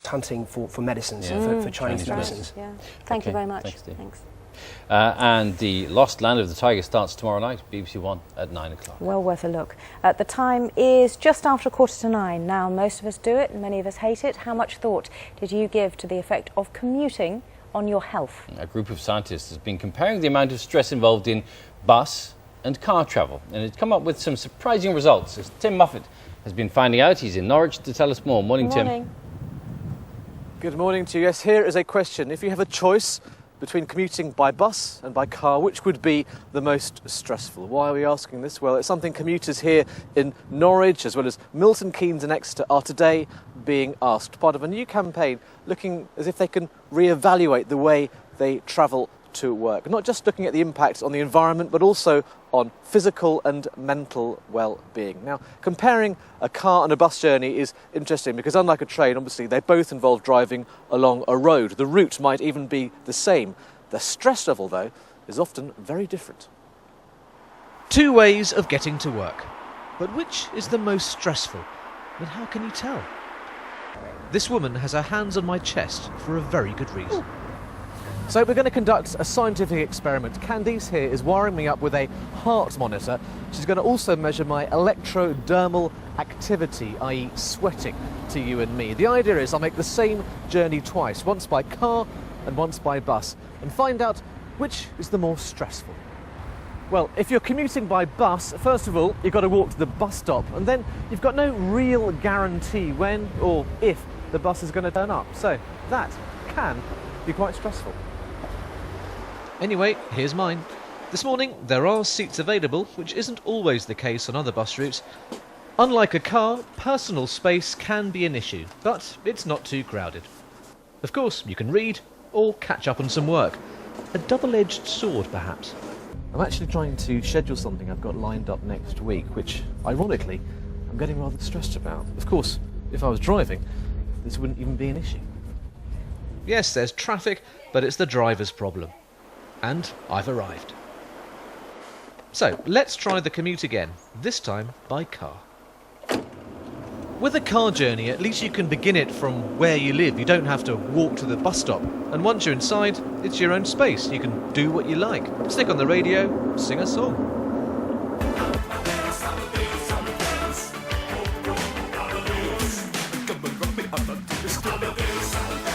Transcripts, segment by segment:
hunting for medicines, for Chinese medicines. Yeah. Thank you very much. Thanks, Steve. Thanks. And the Lost Land of the Tiger starts tomorrow night, BBC One at 9 o'clock. Well worth a look. The time is just after 9:15. Now, most of us do it and many of us hate it. How much thought did you give to the effect of commuting on your health? A group of scientists has been comparing the amount of stress involved in bus and car travel, and it's come up with some surprising results, as Tim Muffet has been finding out. He's in Norwich to tell us more. Morning, Good morning. Tim. Good morning to you. Yes, here is a question. If you have a choice between commuting by bus and by car, which would be the most stressful? Why are we asking this? Well, it's something commuters here in Norwich, as well as Milton Keynes and Exeter, are today being asked. Part of a new campaign looking as if they can re-evaluate the way they travel to work. Not just looking at the impact on the environment, but also on physical and mental well-being. Now, comparing a car and a bus journey is interesting because, unlike a train, obviously they both involve driving along a road. The route might even be the same. The stress level, though, is often very different. Two ways of getting to work. But which is the most stressful? And how can you tell? This woman has her hands on my chest for a very good reason. So we're going to conduct a scientific experiment. Candice here is wiring me up with a heart monitor. She's going to also measure my electrodermal activity, i.e. sweating, to you and me. The idea is I'll make the same journey twice, once by car and once by bus, and find out which is the more stressful. Well, if you're commuting by bus, first of all, you've got to walk to the bus stop, and then you've got no real guarantee when or if the bus is going to turn up. So that can be quite stressful. Anyway, here's mine. This morning, there are seats available, which isn't always the case on other bus routes. Unlike a car, personal space can be an issue, but it's not too crowded. Of course, you can read or catch up on some work. A double-edged sword, perhaps. I'm actually trying to schedule something I've got lined up next week, which, ironically, I'm getting rather stressed about. Of course, if I was driving, this wouldn't even be an issue. Yes, there's traffic, but it's the driver's problem. And I've arrived. So, let's try the commute again, this time by car. With a car journey, at least you can begin it from where you live. You don't have to walk to the bus stop. And once you're inside, it's your own space. You can do what you like. Stick on the radio, sing a song.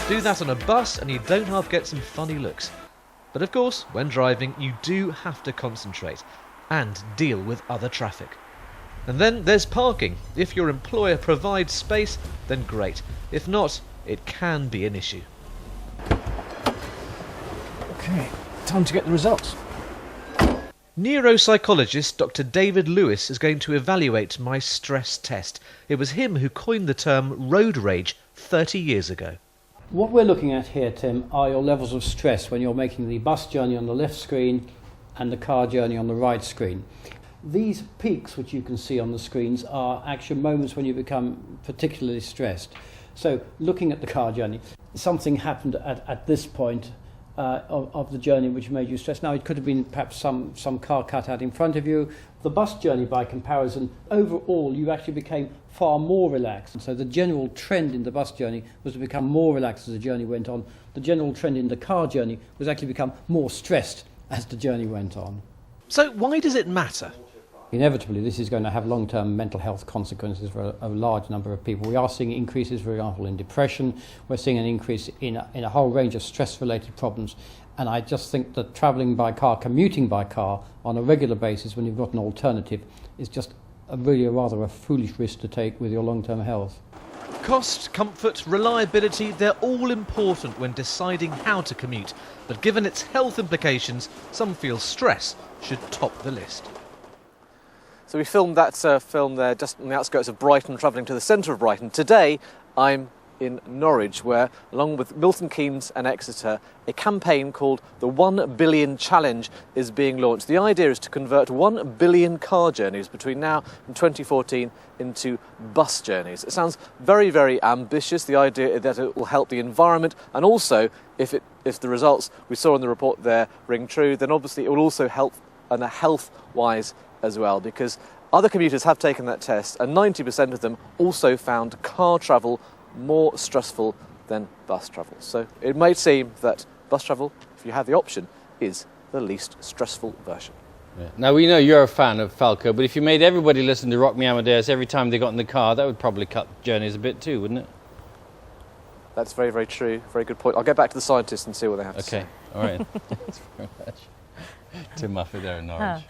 Do that on a bus and you don't half get some funny looks. But of course, when driving, you do have to concentrate and deal with other traffic. And then there's parking. If your employer provides space, then great. If not, it can be an issue. Okay, time to get the results. Neuropsychologist Dr. David Lewis is going to evaluate my stress test. It was him who coined the term road rage 30 years ago. What we're looking at here, Tim, are your levels of stress when you're making the bus journey on the left screen and the car journey on the right screen. These peaks, which you can see on the screens, are actual moments when you become particularly stressed. So, looking at the car journey, something happened at this point of the journey which made you stressed. Now, it could have been perhaps some car cut out in front of you. The bus journey, by comparison, overall, you actually became far more relaxed. So the general trend in the bus journey was to become more relaxed as the journey went on. The general trend in the car journey was actually become more stressed as the journey went on. So why does it matter? Inevitably, this is going to have long-term mental health consequences for a large number of people. We are seeing increases, for example, in depression. We're seeing an increase in a whole range of stress-related problems. And I just think that travelling by car, commuting by car on a regular basis when you've got an alternative is just rather a foolish risk to take with your long-term health. Cost, comfort, reliability, they're all important when deciding how to commute. But given its health implications, some feel stress should top the list. So we filmed that film there just on the outskirts of Brighton, travelling to the centre of Brighton. Today, I'm in Norwich, where, along with Milton Keynes and Exeter, a campaign called the 1 Billion Challenge is being launched. The idea is to convert 1 billion car journeys between now and 2014 into bus journeys. It sounds very, very ambitious, the idea that it will help the environment, and also, if the results we saw in the report there ring true, then obviously it will also help on a health-wise as well, because other commuters have taken that test and 90% of them also found car travel more stressful than bus travel. So it may seem that bus travel, if you have the option, is the least stressful version. Yeah. Now, we know you're a fan of Falco, but if you made everybody listen to Rock Me Amadeus every time they got in the car, that would probably cut journeys a bit too, wouldn't it? That's very, very true. Very good point. I'll get back to the scientists and see what they have to say. Okay, all right. Thanks very much. Tim Muffet there in Norwich.